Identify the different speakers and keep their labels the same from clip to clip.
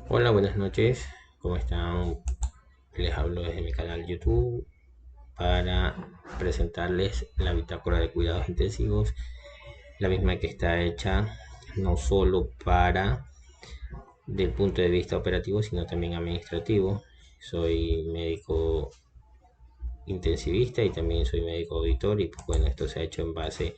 Speaker 1: Hola, buenas noches. ¿Cómo están? Les hablo desde mi canal YouTube para presentarles la bitácora de cuidados intensivos, la misma que está hecha no solo para del punto de vista operativo, sino también administrativo. Soy médico intensivista y también soy médico auditor y pues bueno, esto se ha hecho en base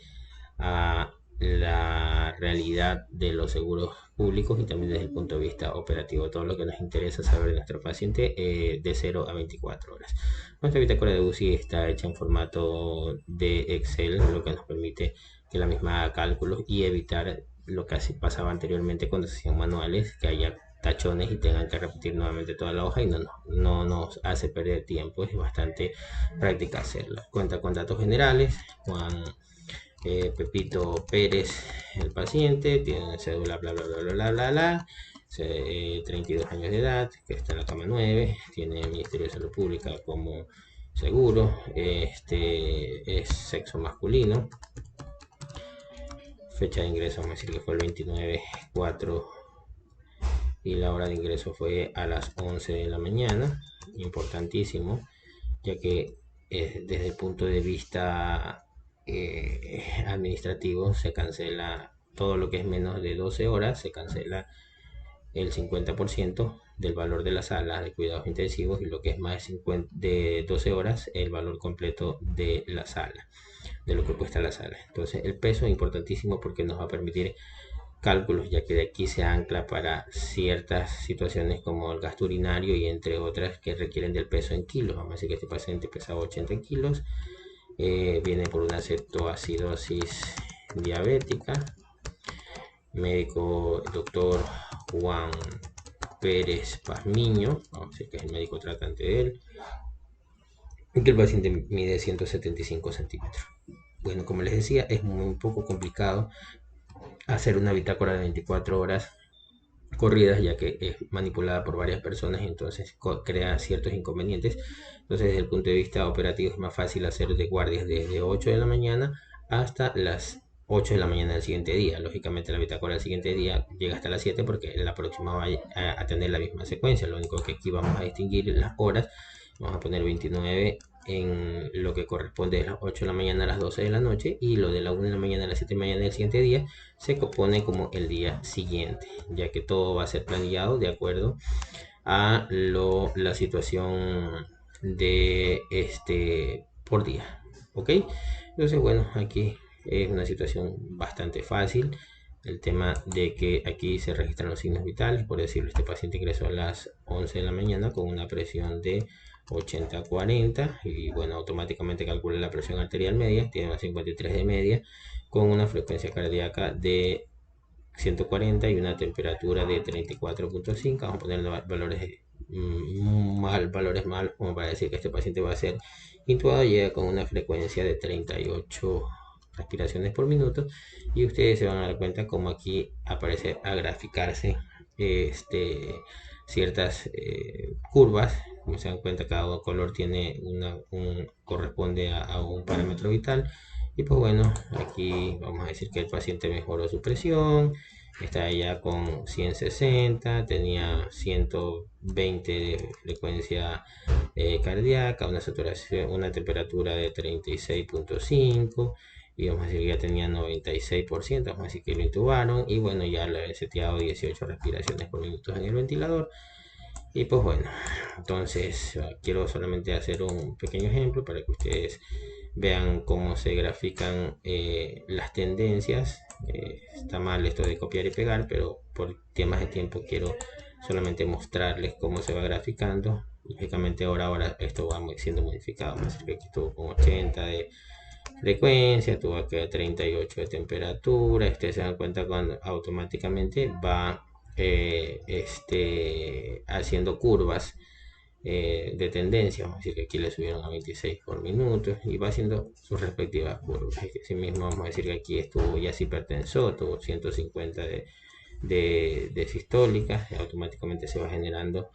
Speaker 1: a la realidad de los seguros públicos y también desde el punto de vista operativo, todo lo que nos interesa saber de nuestro paciente de 0 a 24 horas. Nuestra bitácora de UCI está hecha en formato de Excel, lo que nos permite que la misma haga cálculos y evitar lo que así pasaba anteriormente cuando se hacían manuales, que haya tachones y tengan que repetir nuevamente toda la hoja y no nos hace perder tiempo, es bastante práctica hacerlo. Cuenta con datos generales, Juan Pepito Pérez, el paciente, tiene una cédula bla bla bla bla bla bla, bla 32 años de edad, que está en la cama 9, tiene el Ministerio de Salud Pública como seguro, es sexo masculino, fecha de ingreso, vamos a decir que fue el 29/4 y la hora de ingreso fue a las 11 de la mañana, importantísimo, ya que desde el punto de vista administrativo se cancela todo lo que es menos de 12 horas, se cancela el 50% del valor de la sala de cuidados intensivos y lo que es más de, 50 de 12 horas, el valor completo de la sala, de lo que cuesta la sala. Entonces el peso es importantísimo porque nos va a permitir cálculos, ya que de aquí se ancla para ciertas situaciones como el gasto urinario y entre otras que requieren del peso en kilos. Vamos a decir que este paciente pesaba 80 kilos, viene por una cetoacidosis diabética, médico doctor Juan Pérez Pazmiño, vamos a decir que es el médico tratante de él, y que el paciente mide 175 centímetros. Bueno, como les decía, es un poco complicado hacer una bitácora de 24 horas corridas, ya que es manipulada por varias personas y entonces crea ciertos inconvenientes. Entonces, desde el punto de vista operativo es más fácil hacer de guardias desde 8 de la mañana hasta las 8 de la mañana del siguiente día. Lógicamente la bitácora del siguiente día llega hasta las 7 porque la próxima va a tener la misma secuencia. Lo único que aquí vamos a distinguir las horas. Vamos a poner 29 en lo que corresponde de las 8 de la mañana a las 12 de la noche y lo de la 1 de la mañana a las 7 de la mañana del siguiente día se compone como el día siguiente, ya que todo va a ser planillado de acuerdo a la situación de por día. ¿Ok? Entonces, bueno, aquí es una situación bastante fácil. El tema de que aquí se registran los signos vitales, por decirlo, este paciente ingresó a las 11 de la mañana con una presión de 80/40 y bueno, automáticamente calcula la presión arterial media, tiene una 53 de media, con una frecuencia cardíaca de 140 y una temperatura de 34,5. Vamos a poner valores valores malos como para decir que este paciente va a ser intubado. Llega con una frecuencia de 38 respiraciones por minuto y ustedes se van a dar cuenta como aquí aparece a graficarse ciertas curvas. Como se dan cuenta, cada color tiene corresponde a un parámetro vital. Y pues bueno, aquí vamos a decir que el paciente mejoró su presión, está ya con 160, tenía 120 de frecuencia cardíaca, una saturación, una temperatura de 36,5 y vamos a decir que ya tenía 96%, vamos a decir que lo intubaron y bueno, ya le he seteado 18 respiraciones por minuto en el ventilador. Y pues bueno, entonces quiero solamente hacer un pequeño ejemplo para que ustedes vean cómo se grafican las tendencias. Está mal esto de copiar y pegar, pero por temas de tiempo quiero solamente mostrarles cómo se va graficando. Lógicamente ahora esto va siendo modificado. Vamos a decir que aquí estuvo con 80 de frecuencia, tuvo aquí 38 de temperatura. Ustedes se dan cuenta cuando automáticamente va haciendo curvas de tendencia. Vamos a decir que aquí le subieron a 26 por minuto y va haciendo sus respectivas curvas. Así mismo vamos a decir que aquí estuvo ya hipertensor, tuvo 150 de sistólica, automáticamente se van generando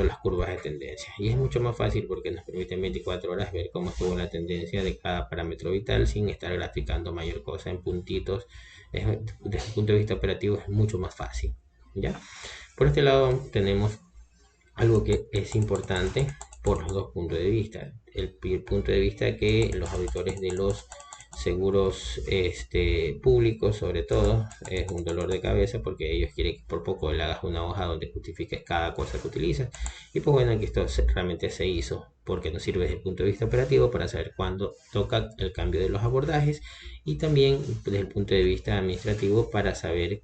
Speaker 1: las curvas de tendencia y es mucho más fácil porque nos permite en 24 horas ver cómo estuvo la tendencia de cada parámetro vital sin estar graficando mayor cosa en puntitos. Desde el punto de vista operativo es mucho más fácil. ¿ya? Por este lado tenemos algo que es importante por los dos puntos de vista. El punto de vista que los auditores de los seguros públicos, sobre todo, es un dolor de cabeza porque ellos quieren que por poco le hagas una hoja donde justifiques cada cosa que utilizas. Y pues bueno, aquí esto realmente se hizo porque nos sirve desde el punto de vista operativo para saber cuándo toca el cambio de los abordajes y también desde el punto de vista administrativo para saber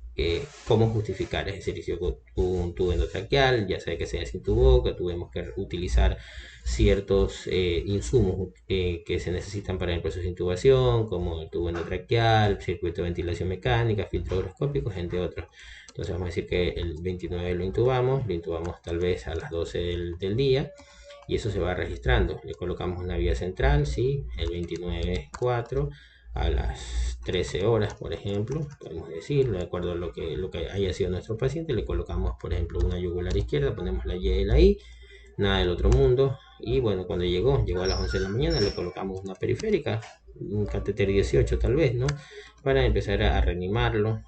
Speaker 1: cómo justificar, es decir, si un tubo endotraqueal, ya sea que sea sin tu boca, tuvimos que utilizar ciertos insumos que se necesitan para el proceso de intubación, como el tubo endotraqueal, circuito de ventilación mecánica, filtros higroscópicos, entre otros. Entonces vamos a decir que el 29 lo intubamos tal vez a las 12 del día y eso se va registrando. Le colocamos una vía central, ¿sí? El 29/4 a las 13 horas, por ejemplo, podemos decir, de acuerdo a lo que haya sido nuestro paciente, le colocamos, por ejemplo, una yugular izquierda, ponemos la Y y la I, nada del otro mundo, y bueno, cuando llegó a las 11 de la mañana, le colocamos una periférica, un catéter 18 tal vez, ¿no? Para empezar a reanimarlo.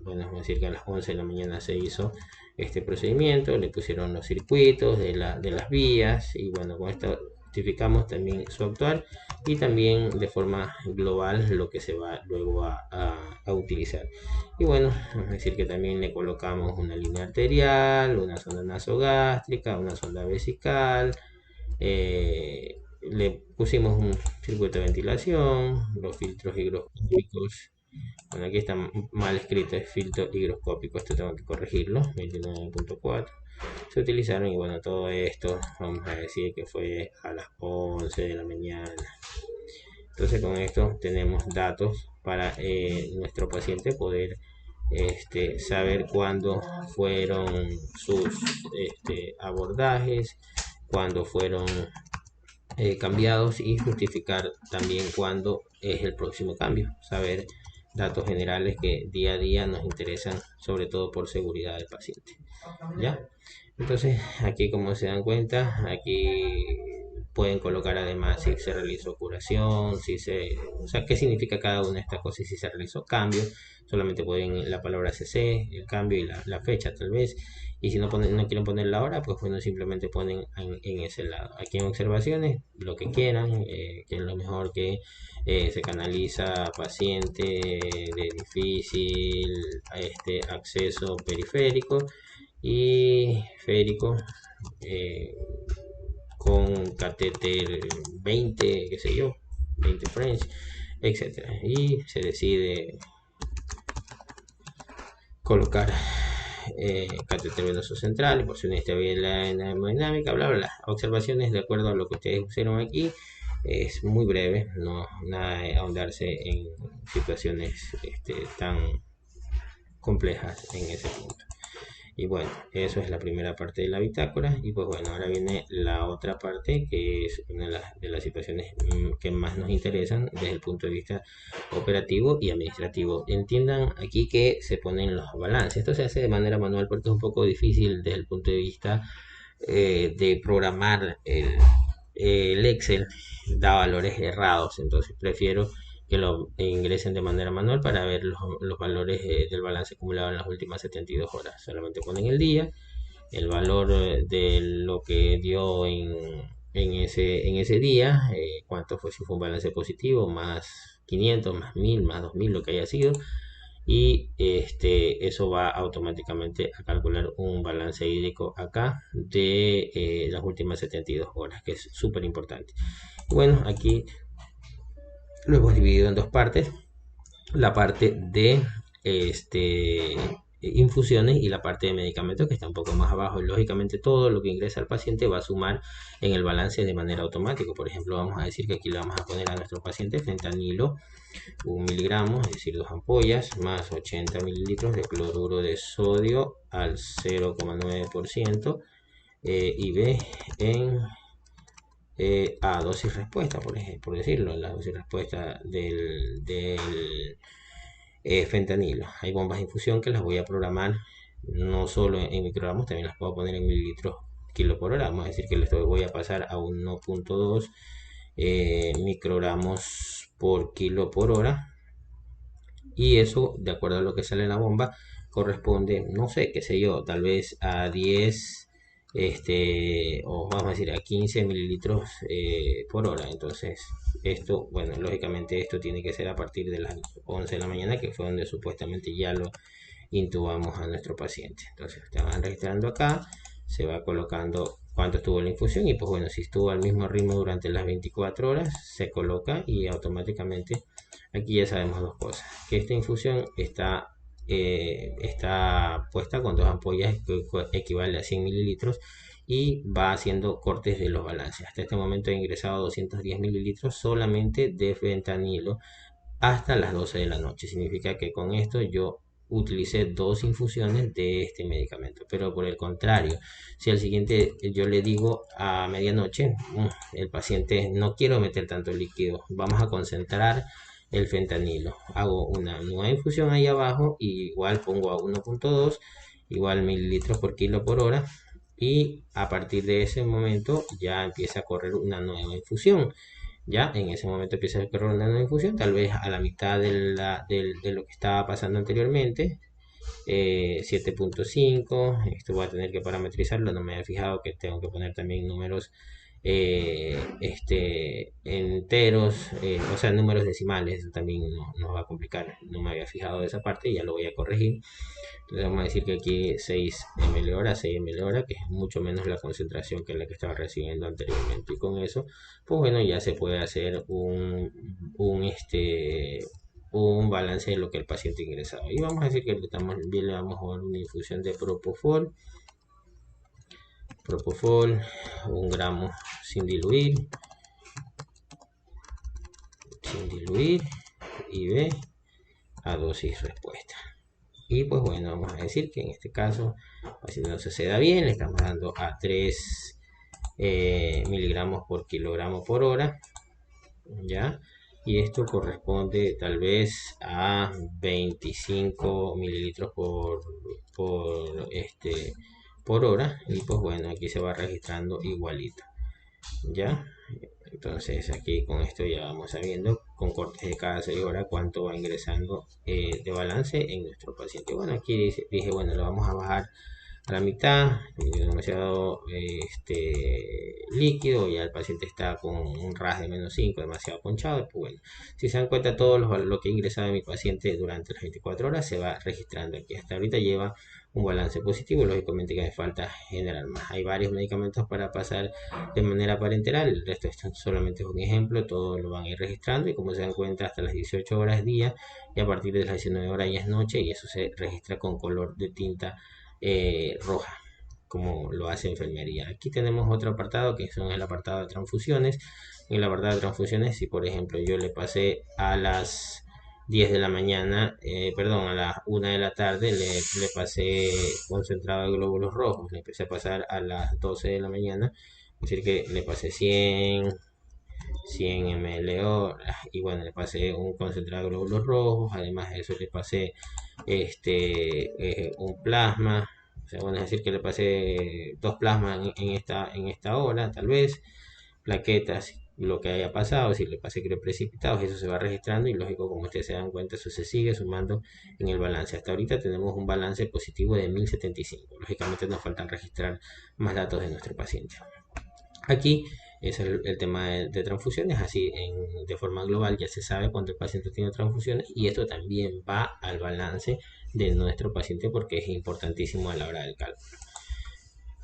Speaker 1: Bueno, vamos a decir que a las 11 de la mañana se hizo este procedimiento, le pusieron los circuitos de las vías y bueno, con esto justificamos también su actuar y también de forma global lo que se va luego a utilizar. Y bueno, vamos a decir que también le colocamos una línea arterial, una sonda nasogástrica, una sonda vesical, le pusimos un circuito de ventilación, los filtros higroscópicos. Bueno, aquí está mal escrito, es filtro higroscópico, esto tengo que corregirlo, 29.4. Se utilizaron y bueno, todo esto vamos a decir que fue a las 11 de la mañana. Entonces con esto tenemos datos para nuestro paciente poder saber cuándo fueron sus abordajes, cuándo fueron cambiados y justificar también cuándo es el próximo cambio. Saber datos generales que día a día nos interesan, sobre todo por seguridad del paciente. ¿Ya? Entonces, aquí como se dan cuenta, aquí pueden colocar además si se realizó curación, o sea, qué significa cada una de estas cosas y si se realizó cambio. Solamente pueden la palabra CC, el cambio y la fecha tal vez. Y si no, no quieren poner la hora, pues bueno, simplemente ponen en ese lado. Aquí en observaciones, lo que quieran, que es lo mejor que se canaliza paciente de difícil acceso periférico y férico eh, con catéter 20, qué sé yo, 20 French, etcétera. Y se decide colocar catéter venoso central, por si una estabilidad hemodinámica, bla, bla, bla. Observaciones de acuerdo a lo que ustedes pusieron aquí. Es muy breve, no nada de ahondarse en situaciones tan complejas en ese punto. Y bueno, eso es la primera parte de la bitácora. Y pues bueno, ahora viene la otra parte que es una de las situaciones que más nos interesan desde el punto de vista operativo y administrativo. Entiendan aquí que se ponen los balances. Esto se hace de manera manual porque es un poco difícil desde el punto de vista de programar el Excel. Da valores errados. Entonces prefiero que lo ingresen de manera manual para ver los valores del balance acumulado en las últimas 72 horas. Solamente ponen el día, el valor de lo que dio en ese día, cuánto fue, si fue un balance positivo, más 500, más 1000, más 2000, lo que haya sido. Y eso va automáticamente a calcular un balance hídrico acá de las últimas 72 horas, que es súper importante. Bueno, aquí lo hemos dividido en dos partes, la parte de infusiones y la parte de medicamentos que está un poco más abajo. Y lógicamente todo lo que ingresa al paciente va a sumar en el balance de manera automática. Por ejemplo, vamos a decir que aquí le vamos a poner a nuestro paciente fentanilo 1 miligramo, es decir, 2 ampollas, más 80 mililitros de cloruro de sodio al 0,9% y B en a dosis respuesta, por decirlo, la dosis respuesta del fentanilo. Hay bombas de infusión que las voy a programar no solo en microgramos, también las puedo poner en mililitros kilo por hora. Vamos a decir que les voy a pasar a 1.2 microgramos por kilo por hora. Y eso, de acuerdo a lo que sale en la bomba, corresponde, no sé, qué sé yo, tal vez a 10, o vamos a decir a 15 mililitros por hora. Entonces, esto, bueno, lógicamente esto tiene que ser a partir de las 11 de la mañana, que fue donde supuestamente ya lo intubamos a nuestro paciente. Entonces, te van registrando acá, se va colocando cuánto estuvo la infusión y pues bueno, si estuvo al mismo ritmo durante las 24 horas, se coloca y automáticamente aquí ya sabemos dos cosas, que esta infusión está puesta con dos ampollas que equivale a 100 mililitros y va haciendo cortes de los balances. Hasta este momento he ingresado 210 mililitros solamente de fentanilo hasta las 12 de la noche. Significa que con esto yo utilicé dos infusiones de este medicamento. Pero por el contrario, si al siguiente yo le digo a medianoche, el paciente no quiero meter tanto líquido, vamos a concentrar el fentanilo. Hago una nueva infusión ahí abajo, y igual pongo a 1.2, igual mililitros por kilo por hora. Y a partir de ese momento ya empieza a correr una nueva infusión. Ya en ese momento empieza a correr una nueva infusión, tal vez a la mitad de lo que estaba pasando anteriormente, 7.5. Esto voy a tener que parametrizarlo, no me había fijado que tengo que poner también números enteros, o sea, números decimales. Eso también nos va a complicar, no me había fijado de esa parte y ya lo voy a corregir. Entonces vamos a decir que aquí 6 ml hora, 6 ml hora, que es mucho menos la concentración que la que estaba recibiendo anteriormente. Y con eso, pues bueno, ya se puede hacer un balance de lo que el paciente ingresaba. Y vamos a decir que bien le vamos a dar una infusión de Propofol, 1 gramo sin diluir, y B a dosis respuesta. Y pues bueno, vamos a decir que en este caso, si no se da bien, le estamos dando a 3 miligramos por kilogramo por hora, ¿ya? Y esto corresponde tal vez a 25 mililitros por hora. Y pues bueno, aquí se va registrando igualito, ¿ya? Entonces aquí con esto ya vamos sabiendo con cortes de cada 6 horas cuánto va ingresando de balance en nuestro paciente. Bueno, aquí dije, bueno, lo vamos a bajar a la mitad, demasiado líquido, ya el paciente está con un RAS de -5, demasiado ponchado. Pues bueno, si se dan cuenta, todo lo que ha ingresado mi paciente durante las 24 horas se va registrando aquí. Hasta ahorita lleva un balance positivo, lógicamente que me falta generar más. Hay varios medicamentos para pasar de manera parenteral, el resto solamente es un ejemplo, todos lo van a ir registrando y como se dan cuenta hasta las 18 horas día, y a partir de las 19 horas ya es noche, y eso se registra con color de tinta roja, como lo hace enfermería. Aquí tenemos otro apartado que son el apartado de transfusiones. En el apartado de transfusiones, si por ejemplo yo le pasé a las 10 de la mañana, perdón, a las 1 de la tarde, le pasé concentrado de glóbulos rojos, le empecé a pasar a las 12 de la mañana, es decir que le pasé 100 ml hora, y bueno, le pasé un concentrado de glóbulos rojos. Además de eso le pasé un plasma, o sea, bueno, es decir que le pasé dos plasmas en esta hora, tal vez plaquetas, lo que haya pasado, si le pasé precipitados, eso se va registrando y lógico, como ustedes se dan cuenta, eso se sigue sumando en el balance. Hasta ahorita tenemos un balance positivo de 1075. Lógicamente nos faltan registrar más datos de nuestro paciente. Aquí es el tema de transfusiones, así de forma global ya se sabe cuánto el paciente tiene transfusiones, y esto también va al balance de nuestro paciente porque es importantísimo a la hora del cálculo.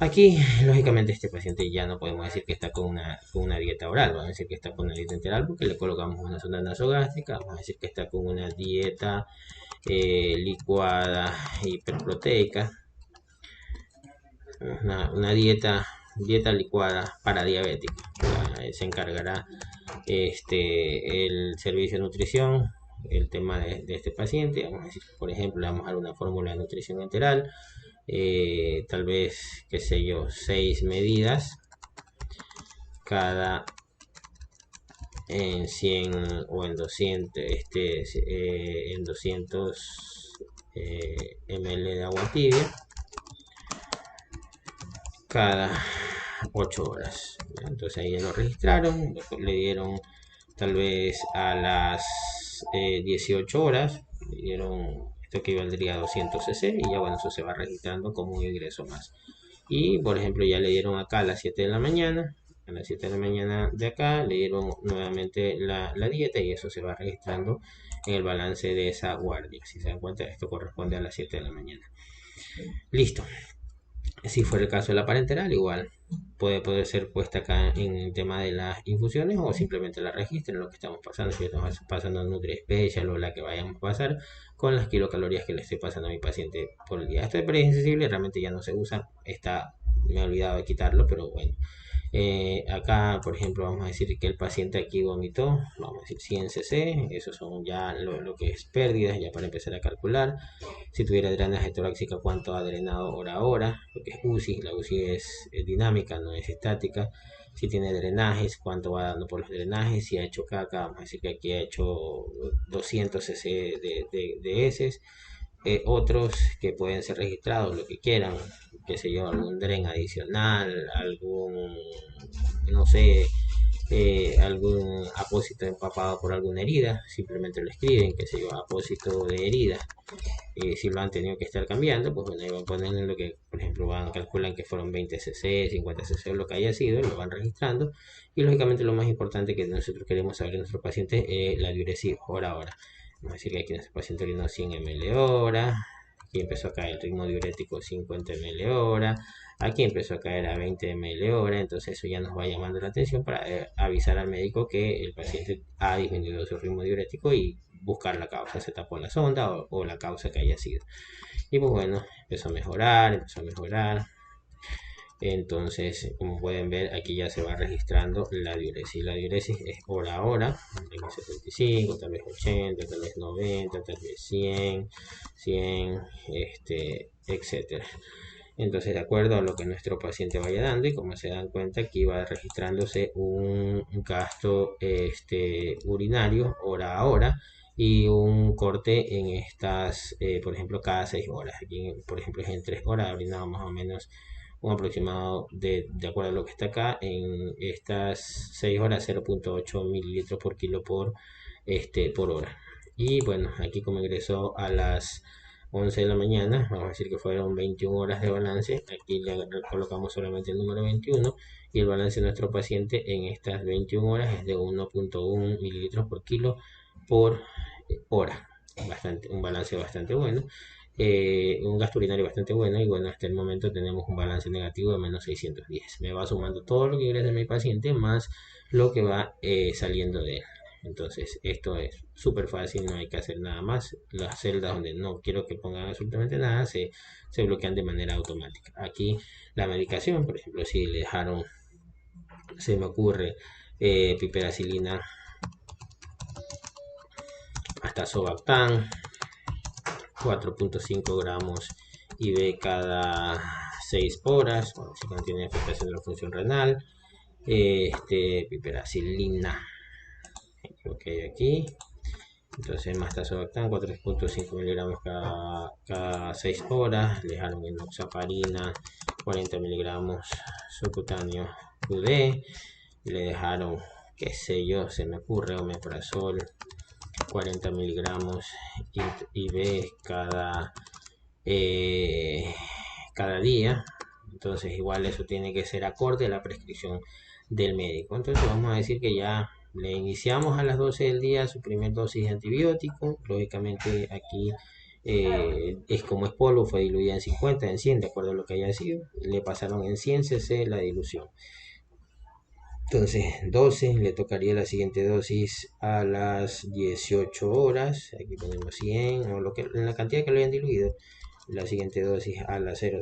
Speaker 1: Aquí, lógicamente, este paciente ya no podemos decir que está con una dieta oral, vamos a decir que está con una dieta enteral porque le colocamos una sonda nasogástrica, vamos a decir que está con una dieta licuada hiperproteica, una dieta licuada para diabéticos. Se encargará el servicio de nutrición, el tema de este paciente. Vamos a decir, por ejemplo, le vamos a dar una fórmula de nutrición enteral, tal vez, qué sé yo, 6 medidas cada en 100 o en 200, en 200 ml de agua tibia cada 8 horas. Entonces ahí ya lo registraron, le dieron tal vez a las 18 horas, le dieron Esto equivaldría a 200 cc y ya bueno, eso se va registrando como un ingreso más. Y por ejemplo, ya le dieron acá a las 7 de la mañana. A las 7 de la mañana de acá le dieron nuevamente la dieta y eso se va registrando en el balance de esa guardia. Si se dan cuenta, esto corresponde a las 7 de la mañana. Listo. Si fuera el caso de la parenteral, igual puede ser puesta acá en el tema de las infusiones o simplemente la registren lo que estamos pasando. Si estamos pasando Nutri Special o la que vayamos a pasar con las kilocalorías que le estoy pasando a mi paciente por el día. Esto de presión sensible realmente ya no se usa. Me he olvidado de quitarlo, pero bueno. Acá, por ejemplo, vamos a decir que el paciente aquí vomitó, vamos a decir 100 cc, eso son ya lo que es pérdidas, ya para empezar a calcular. Si tuviera drenaje torácica, cuánto ha drenado hora a hora, porque es UCI, la UCI es dinámica, no es estática. Si tiene drenajes, cuánto va dando por los drenajes. Si ha hecho caca, vamos a decir que aquí ha hecho 200 cc de heces. Otros que pueden ser registrados, lo que quieran, qué sé yo, algún dren adicional, algún, no sé, algún apósito empapado por alguna herida, simplemente lo escriben, qué sé yo, apósito de herida. Si lo han tenido que estar cambiando, pues bueno, ahí van poniendo lo que, por ejemplo, calculan que fueron 20 cc, 50 cc, lo que haya sido, lo van registrando. Y lógicamente lo más importante que nosotros queremos saber de nuestro paciente es la diuresis hora a hora. Vamos a decir que aquí nuestro paciente orinó 100 ml hora, aquí empezó a caer el ritmo diurético 50 ml hora, aquí empezó a caer a 20 ml hora, entonces eso ya nos va llamando la atención para avisar al médico que el paciente ha disminuido su ritmo diurético y buscar la causa, se tapó la sonda o la causa que haya sido. Y pues bueno, empezó a mejorar, empezó a mejorar. Entonces, como pueden ver, aquí ya se va registrando la diuresis. La diuresis es hora a hora, tal vez 75, tal vez 80, tal vez 90, tal vez 100, etcétera. Entonces, de acuerdo a lo que nuestro paciente vaya dando, y como se dan cuenta, aquí va registrándose un gasto urinario hora a hora y un corte en estas, por ejemplo, cada 6 horas. Aquí, por ejemplo, es en 3 horas, orinado más o menos un aproximado de acuerdo a lo que está acá, en estas 6 horas 0.8 mililitros por kilo por hora. Y bueno, aquí como ingresó a las 11 de la mañana, vamos a decir que fueron 21 horas de balance, aquí le colocamos solamente el número 21 y el balance de nuestro paciente en estas 21 horas es de 1.1 mililitros por kilo por hora. Un balance bastante bueno. Un gasto urinario bastante bueno y bueno, hasta el momento tenemos un balance negativo de menos 610. Me va sumando todo lo que ingresa mi paciente más lo que va saliendo de él. Entonces, esto es súper fácil, no hay que hacer nada más. Las celdas donde no quiero que pongan absolutamente nada se bloquean de manera automática. Aquí la medicación, por ejemplo, si le dejaron, se me ocurre, piperacilina hasta Zobactam, 4.5 gramos IV cada 6 horas, bueno, si contiene afectación de la función renal, piperacilina, ok, aquí, entonces más tazobactam 4.5 miligramos cada 6 horas, le dejaron enoxaparina 40 miligramos subcutáneo QD, le dejaron, qué sé yo, se me ocurre, omeprazol 40 miligramos IV cada día. Entonces igual eso tiene que ser acorde a la prescripción del médico. Entonces vamos a decir que ya le iniciamos a las 12 del día su primer dosis de antibiótico. Lógicamente aquí es como es polvo, fue diluida en 50, en 100, de acuerdo a lo que haya sido. Le pasaron en 100 cc la dilución. Entonces 12, le tocaría la siguiente dosis a las 18 horas, aquí ponemos 100 o en la cantidad que lo hayan diluido, la siguiente dosis a las 0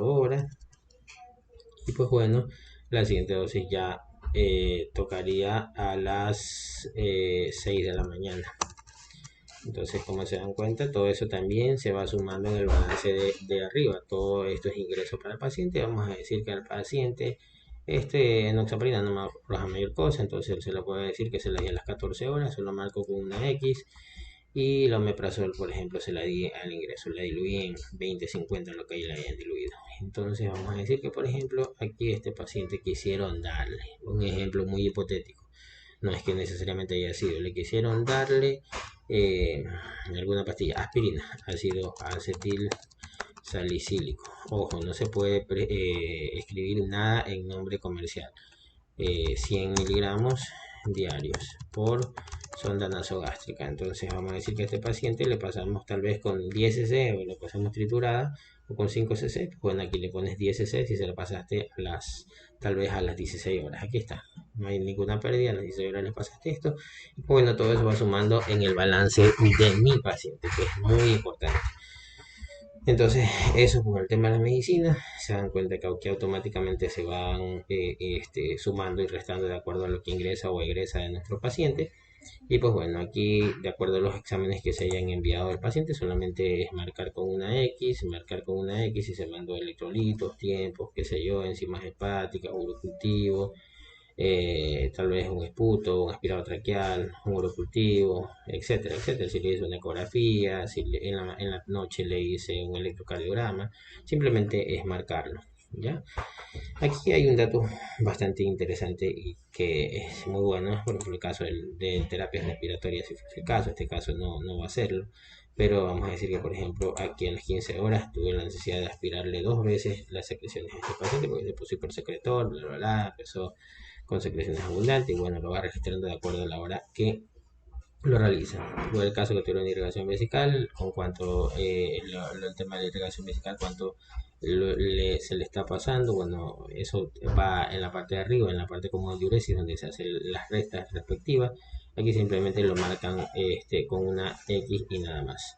Speaker 1: horas, y pues bueno, la siguiente dosis ya tocaría a las 6 de la mañana. Entonces, como se dan cuenta, todo eso también se va sumando en el balance de arriba. Todo esto es ingreso para el paciente. Vamos a decir que al paciente enoxaparina no me arroja mayor cosa, entonces se lo puede decir que se la di a las 14 horas, solo marco con una X. Y la omeprazol, por ejemplo, se la di al ingreso, la diluí en 20-50, lo que ahí la hayan diluido. Entonces, vamos a decir que, por ejemplo, aquí este paciente quisieron darle un ejemplo muy hipotético. no es que necesariamente haya sido, le quisieron darle alguna pastilla, aspirina, ácido acetil salicílico. Ojo, no se puede escribir nada en nombre comercial. 100 miligramos diarios por sonda nasogástrica. Entonces vamos a decir que a este paciente le pasamos tal vez con 10 cc o le pasamos triturada o con 5 cc. Bueno, aquí le pones 10 cc si se lo pasaste tal vez a las 16 horas. Aquí está. No hay ninguna pérdida, a las 16 horas le pasaste esto. Y bueno, todo eso va sumando en el balance de mi paciente, que es muy importante. Entonces, eso con el tema de la medicina, se dan cuenta que automáticamente se van sumando y restando de acuerdo a lo que ingresa o egresa de nuestro paciente. Y pues bueno, aquí de acuerdo a los exámenes que se hayan enviado al paciente, solamente es marcar con una X y se mandó electrolitos, tiempos, qué sé yo, enzimas hepáticas, urocultivo, tal vez un esputo, un aspirado traqueal, un urocultivo, etcétera, etcétera. Si le hice una ecografía, si en la noche le hice un electrocardiograma, simplemente es marcarlo, ¿ya? Aquí hay un dato bastante interesante y que es muy bueno, por ejemplo, el caso de terapias respiratorias, si fuese el caso, este caso no va a serlo, pero vamos a decir que, por ejemplo, aquí en las 15 horas tuve la necesidad de aspirarle 2 veces las secreciones a este paciente porque se puso hipersecretor, bla, bla, bla, empezó con secreciones abundantes y bueno, lo va registrando de acuerdo a la hora que lo realiza. Fue el caso que tuvieron irrigación vesical, con cuanto el tema de la irrigación vesical, cuánto se le está pasando, bueno, eso va en la parte de arriba, en la parte como de diuresis, donde se hacen las restas respectivas. Aquí simplemente lo marcan con una X y nada más.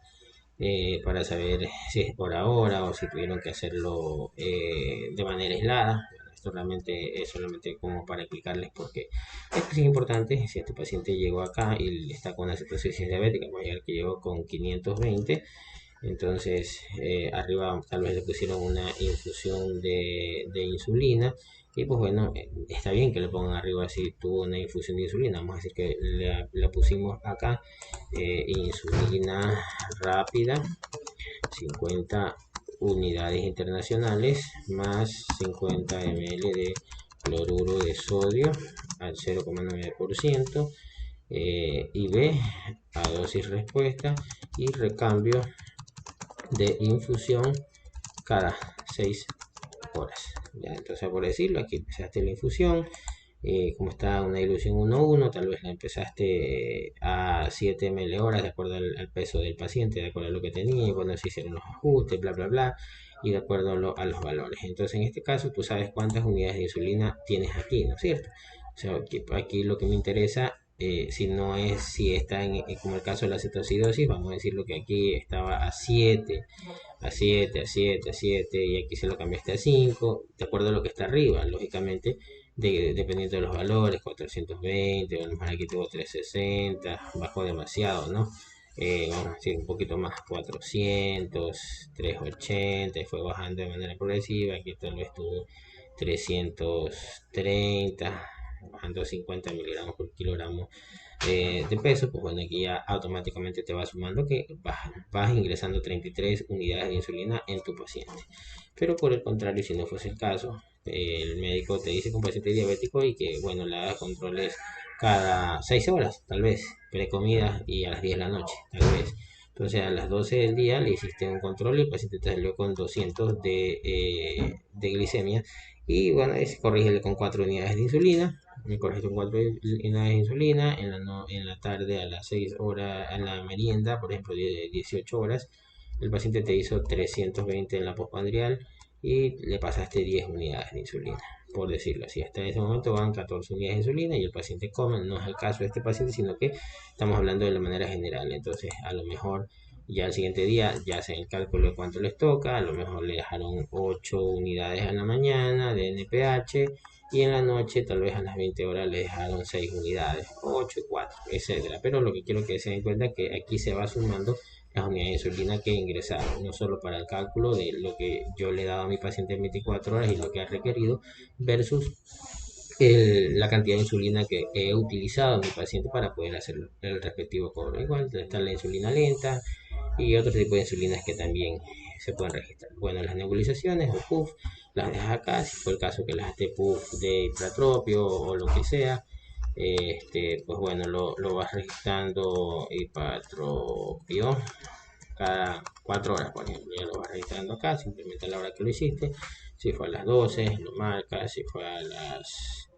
Speaker 1: Para saber si es por ahora o si tuvieron que hacerlo de manera aislada. Esto realmente es solamente como para explicarles porque esto es importante. Si este paciente llegó acá y está con una cetosis diabética, voy a ver que llegó con 520, entonces arriba tal vez le pusieron una infusión de insulina y pues bueno, está bien que le pongan arriba si tuvo una infusión de insulina. Vamos a decir que la pusimos acá, insulina rápida, 50 unidades internacionales más 50 ml de cloruro de sodio al 0,9%, IV a dosis respuesta y recambio de infusión cada 6 horas. ¿Ya? Entonces, por decirlo, aquí empezaste la infusión, como está una dilución 1:1, tal vez la empezaste a 7 ml horas de acuerdo al peso del paciente, de acuerdo a lo que tenía, y bueno, se hicieron los ajustes, bla, bla, bla, y de acuerdo a los valores. Entonces, en este caso, tú sabes cuántas unidades de insulina tienes aquí, ¿no es cierto? O sea, aquí lo que me interesa, si no es, si está como el caso de la cetoacidosis, vamos a decirlo que aquí estaba a 7 a 7 a 7 a 7 y aquí se lo cambiaste a 5 de acuerdo a lo que está arriba, lógicamente, dependiendo de los valores, 420, a lo mejor aquí tuvo 360, bajó demasiado, ¿no? Vamos a decir un poquito más, 400, 380, y fue bajando de manera progresiva, aquí tal vez tuvo 330, bajando 50 miligramos por kilogramo de peso, pues bueno, aquí ya automáticamente te va sumando que vas ingresando 33 unidades de insulina en tu paciente. Pero por el contrario, si no fuese el caso, el médico te dice que un paciente diabético y que, bueno, le hagas controles cada 6 horas, tal vez, precomida y a las 10 de la noche, tal vez. Entonces a las 12 del día le hiciste un control y el paciente te salió con 200 de glicemia y bueno, corrígele con 4 unidades de insulina. Me corregiste con 4 unidades de insulina en la tarde a las 6 horas, en la merienda, por ejemplo, de 18 horas. El paciente te hizo 320 en la postprandial y le pasaste 10 unidades de insulina, por decirlo así. Hasta ese momento van 14 unidades de insulina y el paciente come. No es el caso de este paciente, sino que estamos hablando de la manera general. Entonces, a lo mejor ya el siguiente día ya hacen el cálculo de cuánto les toca. A lo mejor le dejaron 8 unidades en la mañana de NPH y en la noche tal vez a las 20 horas le dejaron 6 unidades, 8 y 4, etcétera. Pero lo que quiero que se den cuenta es que aquí se va sumando las unidades de insulina que ingresaron, no solo para el cálculo de lo que yo le he dado a mi paciente en 24 horas y lo que ha requerido versus la cantidad de insulina que he utilizado en mi paciente para poder hacer el respectivo cobro. Igual está la insulina lenta y otro tipo de insulinas que también se pueden registrar. Bueno, las nebulizaciones o PUF las dejas acá, si fue el caso que las esté PUF de hipratropio o lo que sea. pues bueno, lo vas registrando hipatropión cada 4 horas, por ejemplo, ya lo vas registrando acá, simplemente a la hora que lo hiciste. Si fue a las 12 lo marcas, si fue a las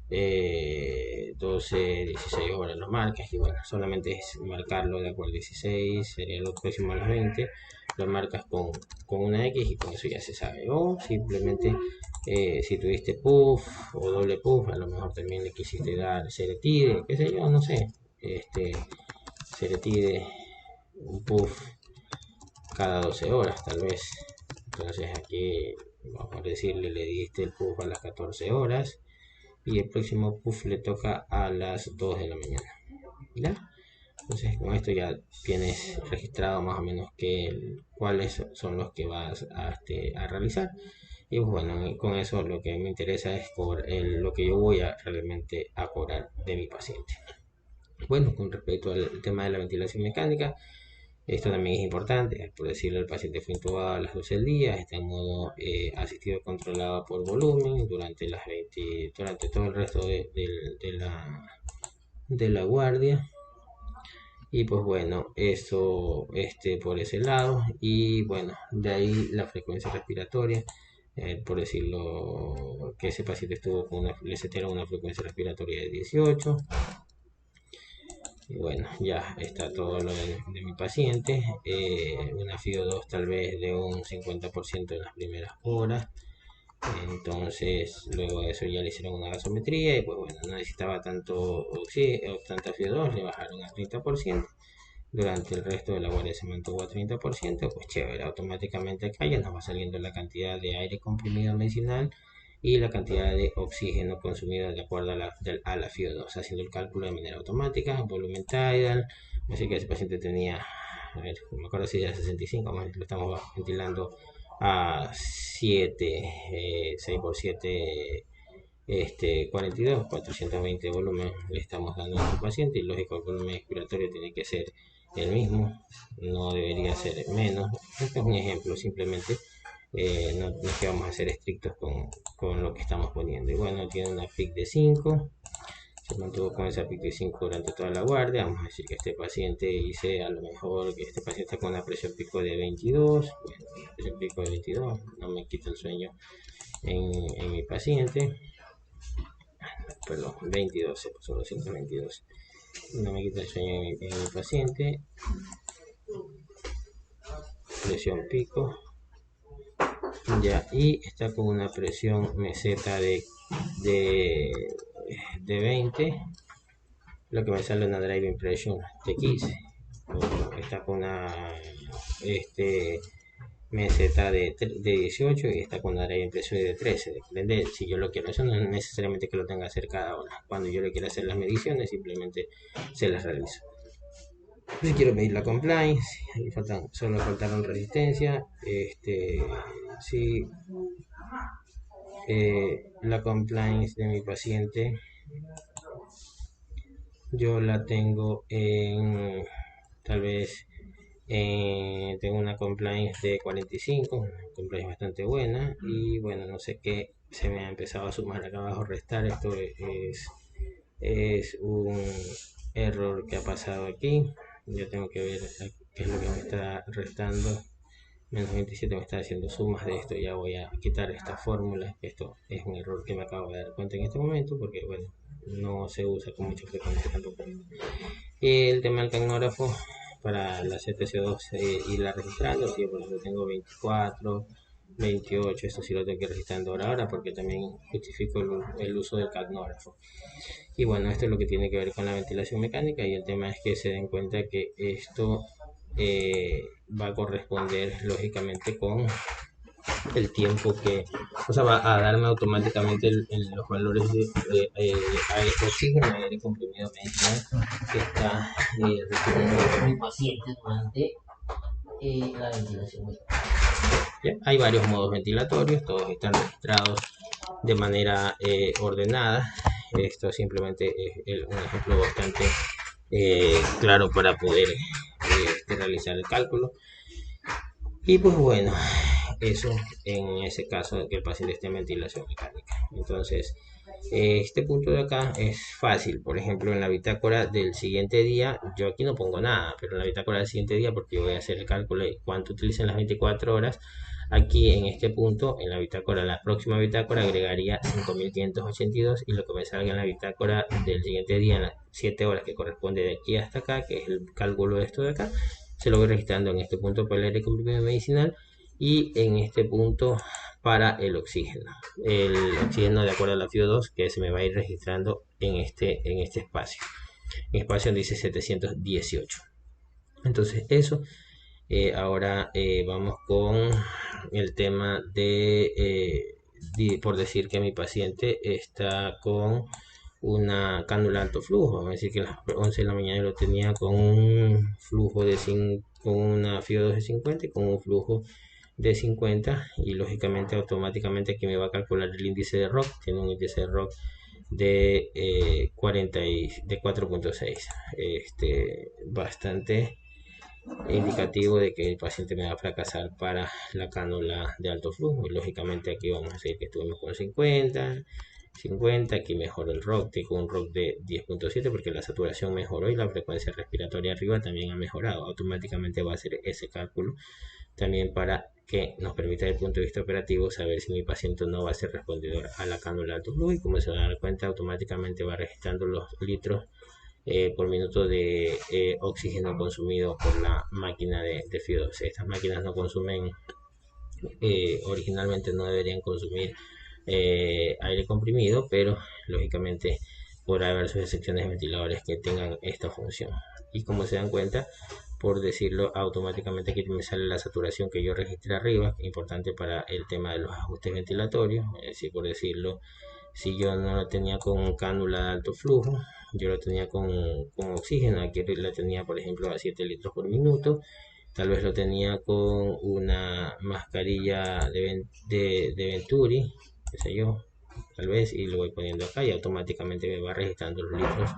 Speaker 1: 12, 16 horas lo marcas, y bueno, solamente es marcarlo de acuerdo a 16, sería lo próximo a las 20, lo marcas con una X y con eso ya se sabe. O simplemente si tuviste puff o doble puff, a lo mejor también le quisiste dar seretide, qué sé yo, no sé, seretide, un puff cada 12 horas tal vez. Entonces aquí vamos a decirle, le diste el puff a las 14 horas y el próximo puff le toca a las 2 de la mañana. ¿Ya? Entonces con esto ya tienes registrado más o menos cuáles son los que vas a realizar. Y bueno, con eso lo que me interesa es lo que yo voy a realmente a cobrar de mi paciente. Bueno, con respecto al tema de la ventilación mecánica, esto también es importante. Por decirlo, el paciente fue intubado a las 12 del día, está en modo asistido controlado por volumen durante todo el resto de la guardia. Y pues bueno, eso por ese lado. Y bueno, de ahí la frecuencia respiratoria. Por decirlo, que ese paciente estuvo le setieron una frecuencia respiratoria de 18. Y bueno, ya está todo lo de mi paciente. Una FIO2 tal vez de un 50% en las primeras horas. Entonces, luego de eso ya le hicieron una gasometría y pues bueno, no necesitaba tanta FIO2, le bajaron a 30%. Durante el resto de la guardia se mantuvo a 30%, pues chévere, automáticamente acá ya nos va saliendo la cantidad de aire comprimido medicinal y la cantidad de oxígeno consumido de acuerdo a la FIO2, haciendo el cálculo de manera automática, volumen tidal. Así que ese paciente tenía, a ver, no me acuerdo si era 65, más lo estamos ventilando a 7, 6 por 7, 42, 420 de volumen le estamos dando a un paciente, y lógico el volumen expiratorio tiene que ser el mismo, no debería ser menos. Este es un ejemplo, simplemente no es que vamos a ser estrictos con lo que estamos poniendo. Y bueno, tiene una PIC de 5, se mantuvo con esa PIC de 5 durante toda la guardia. Vamos a decir que este paciente a lo mejor que este paciente está con una presión pico de 22, bueno, presión pico de 22, no me quita el sueño en mi paciente, perdón, 22, solo 122, no me quita el sueño en mi paciente, presión pico, ya, y está con una presión meseta de, de 20, lo que me sale una driving pressure de 15, está con una meseta de 18 y está con una driving pressure de 13, depende si yo lo quiero. Eso no es necesariamente que lo tenga que hacer cada hora, cuando yo le quiera hacer las mediciones simplemente se las realizo. Si quiero medir la compliance, solo faltaron resistencia. Sí, la compliance de mi paciente yo la tengo en, tal vez, tengo una compliance de 45, una compliance bastante buena. Y bueno, no sé qué se me ha empezado a sumar acá abajo, restar. Esto es un error que ha pasado aquí. Yo tengo que ver qué es lo que me está restando. Menos 27 me está haciendo sumas de esto. Ya voy a quitar esta fórmula. Esto es un error que me acabo de dar cuenta en este momento, porque bueno, no se usa con mucha frecuencia tampoco. El tema del tecnógrafo para la CTC2 irla registrando. Si por ejemplo tengo 24, 28, esto sí lo tengo que ir registrando ahora porque también justifico el uso del tecnógrafo. Y bueno, esto es lo que tiene que ver con la ventilación mecánica, y el tema es que se den cuenta que esto va a corresponder lógicamente con el tiempo o sea, va a darme automáticamente los valores de oxígeno y aire comprimido medicinal que está recibiendo mi paciente durante la ventilación mecánica. ¿Ya? Hay varios modos ventilatorios, todos están registrados de manera ordenada. Esto simplemente es un ejemplo bastante claro para poder realizar el cálculo. Y pues bueno, eso en ese caso de que el paciente esté en ventilación mecánica. Entonces, este punto de acá es fácil. Por ejemplo, en la bitácora del siguiente día, yo aquí no pongo nada, pero en la bitácora del siguiente día, porque yo voy a hacer el cálculo de cuánto utilicen las 24 horas, aquí en este punto, en la bitácora, la próxima bitácora agregaría 5582 y lo que me salga en la bitácora del siguiente día, en las 7 horas que corresponde de aquí hasta acá, que es el cálculo de esto de acá, se lo voy registrando en este punto para el aire comprimido medicinal y en este punto para el oxígeno. El oxígeno de acuerdo a la FIO2 que se me va a ir registrando en este espacio. En espacio dice 718. Entonces eso, ahora vamos con el tema por decir que mi paciente está con una cánula alto flujo. Vamos a decir que a las 11 de la mañana lo tenía con un flujo con una FIO2 de 50 y con un flujo de 50 y lógicamente automáticamente aquí me va a calcular el índice de ROC. Tiene un índice de ROC de 4.6, bastante indicativo de que el paciente me va a fracasar para la cánula de alto flujo. Y lógicamente aquí vamos a decir que estuvimos con 50, aquí mejoró el ROC, tengo un ROC de 10.7 porque la saturación mejoró y la frecuencia respiratoria arriba también ha mejorado. Automáticamente va a hacer ese cálculo también para que nos permita desde el punto de vista operativo saber si mi paciente no va a ser respondedor a la cánula de alto flujo, y como se van a dar cuenta automáticamente va registrando los litros por minuto de oxígeno consumido por la máquina de FIO2. Estas máquinas no consumen, originalmente no deberían consumir aire comprimido, pero lógicamente podrá haber sus excepciones de ventiladores que tengan esta función. Y como se dan cuenta, por decirlo, automáticamente aquí me sale la saturación que yo registré arriba, importante para el tema de los ajustes ventilatorios. Es decir, por decirlo, si yo no la tenía con cánula de alto flujo, yo lo tenía con oxígeno, aquí la tenía por ejemplo a 7 litros por minuto, tal vez lo tenía con una mascarilla de Venturi, qué sé yo, tal vez, y lo voy poniendo acá y automáticamente me va registrando los litros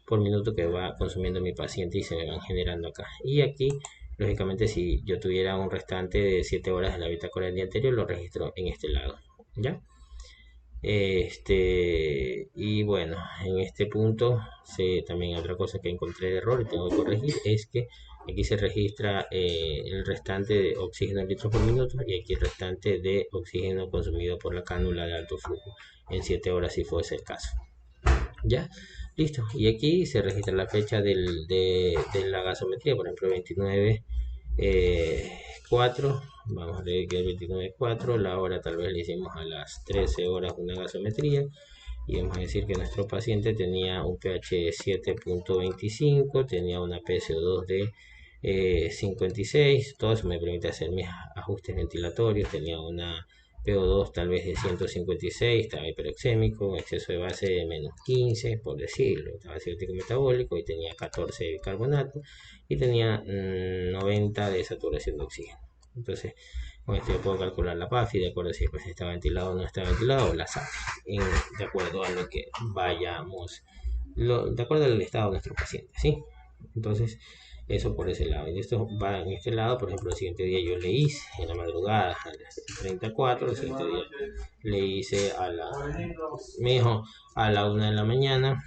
Speaker 1: por minuto que va consumiendo mi paciente y se me van generando acá. Y aquí, lógicamente, si yo tuviera un restante de 7 horas de la bitácora del día anterior, lo registro en este lado, ¿ya? Y bueno, en este punto también otra cosa que encontré de error y tengo que corregir es que aquí se registra el restante de oxígeno en litros por minuto y aquí el restante de oxígeno consumido por la cánula de alto flujo en 7 horas si fuese el caso. ¿Ya? Listo. Y aquí se registra la fecha de la gasometría, por ejemplo 29 4, vamos a leer que es 29.4, la hora tal vez le hicimos a las 13 horas una gasometría y vamos a decir que nuestro paciente tenía un pH de 7.25, tenía una PSO2 de 56, todo eso me permite hacer mis ajustes ventilatorios, tenía una PO2 tal vez de 156, estaba hiperoxémico, exceso de base de menos 15, por decirlo, estaba cinético metabólico y tenía 14 de bicarbonato y tenía 90 de saturación de oxígeno. Entonces, con esto yo puedo calcular la PAFI de acuerdo a si pues está ventilado o no está ventilado, o la SAFI, de acuerdo a lo que vayamos, de acuerdo al estado de nuestro paciente, ¿sí? Entonces, eso por ese lado. Y esto va en este lado, por ejemplo, el siguiente día yo le hice en la madrugada a las 34, el siguiente día le hice a la 1 de la mañana.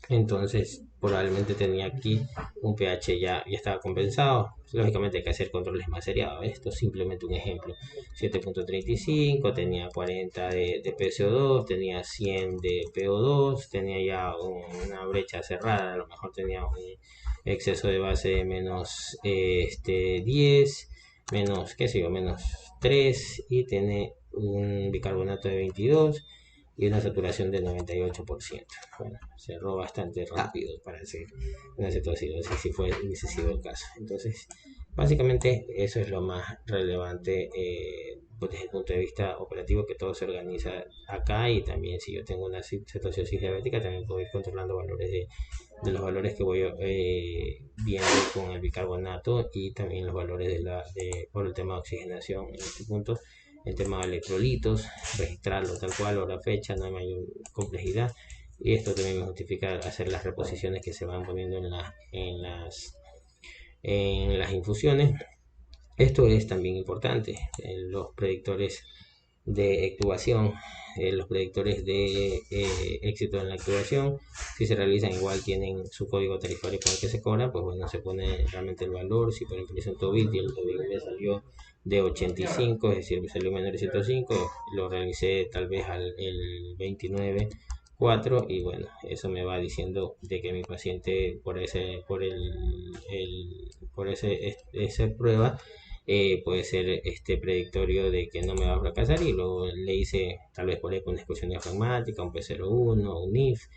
Speaker 1: Entonces, probablemente tenía aquí un pH ya estaba compensado. Lógicamente hay que hacer controles más seriados. Esto es simplemente un ejemplo. 7.35, tenía 40 de PCO2, tenía 100 de PO2, tenía ya una brecha cerrada, a lo mejor tenía un exceso de base de menos 10, menos, qué sé yo, menos 3 y tiene un bicarbonato de 22 y una saturación del 98%. Bueno, cerró bastante rápido para hacer una situación, no sé si hubiese sido el caso. Entonces, básicamente eso es lo más relevante desde el punto de vista operativo, que todo se organiza acá, y también si yo tengo una cetosis diabética también puedo ir controlando valores de los valores que voy viendo con el bicarbonato y también los valores por el tema de oxigenación en este punto. El tema de electrolitos, registrarlo tal cual, hora, fecha, no hay mayor complejidad. Y esto también me justifica hacer las reposiciones que se van poniendo en las infusiones. Esto es también importante. Los predictores de actuación, los predictores de éxito en la actuación, si se realizan igual tienen su código tarifario con el que se cobra, pues bueno, se pone realmente el valor. Si por ejemplo es un Tobit y el Tobit me salió de 85, es decir, me salió menor de 105, lo realicé tal vez el 29.4 y bueno, eso me va diciendo de que mi paciente por esa prueba puede ser este predictorio de que no me va a fracasar y luego le hice tal vez por ahí una excursión diafragmática, un P01, un IF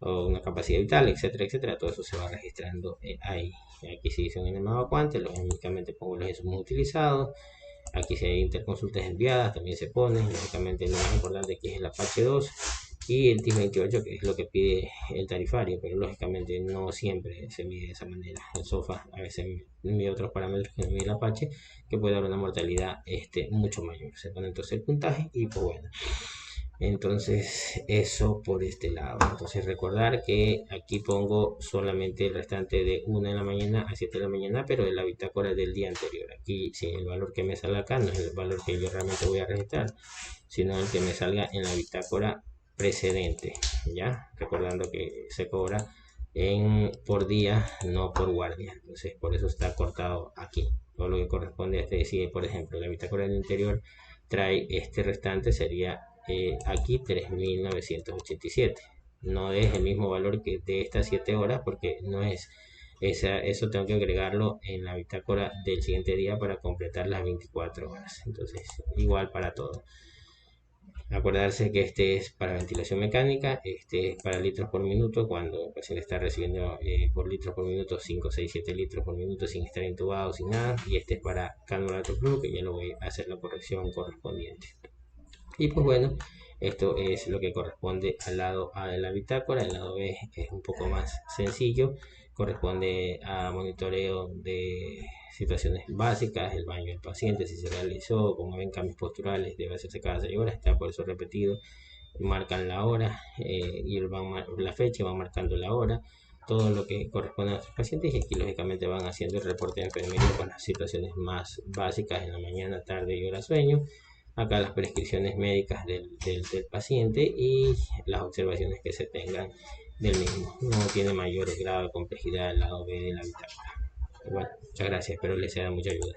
Speaker 1: o una capacidad vital, etcétera, etcétera. Todo eso se va registrando ahí. Aquí se dice un enema cuante, lógicamente pongo los insumos utilizados. Aquí si hay interconsultas enviadas también se pone, lógicamente lo más importante aquí es el Apache 2 y el TIS 28 que es lo que pide el tarifario, pero lógicamente no siempre se mide de esa manera. El SOFA a veces mide otros parámetros que no mide el Apache, que puede dar una mortalidad mucho mayor. Se pone entonces el puntaje y pues bueno. Entonces eso por este lado. Entonces recordar que aquí pongo solamente el restante de 1 de la mañana a 7 de la mañana, pero de la bitácora del día anterior. Aquí si el valor que me salga acá no es el valor que yo realmente voy a registrar, sino el que me salga en la bitácora precedente, ¿ya? Recordando que se cobra por día, no por guardia. Entonces por eso está cortado aquí. Todo lo que corresponde a este, si por ejemplo la bitácora del interior trae este restante, sería aquí 3.987. No es el mismo valor que de estas 7 horas porque no es eso tengo que agregarlo en la bitácora del siguiente día para completar las 24 horas. Entonces, igual para todo. Acordarse que este es para ventilación mecánica, este es para litros por minuto, cuando el paciente está recibiendo por litros por minuto 5, 6, 7 litros por minuto sin estar intubado, sin nada. Y este es para cánula flu, que ya lo voy a hacer la corrección correspondiente. Y pues bueno, esto es lo que corresponde al lado A de la bitácora. El lado B es un poco más sencillo, corresponde a monitoreo de situaciones básicas, el baño del paciente, si se realizó, como ven, cambios posturales, debe hacerse cada 6 horas, está por eso repetido. Marcan la hora y la fecha, van marcando la hora, todo lo que corresponde a nuestros pacientes, y aquí lógicamente van haciendo el reporte de enfermería con las situaciones más básicas en la mañana, tarde y hora sueño. Acá las prescripciones médicas del paciente y las observaciones que se tengan del mismo. No tiene mayor grado de complejidad al lado B de la bitácora. Bueno, muchas gracias, espero les sea de mucha ayuda.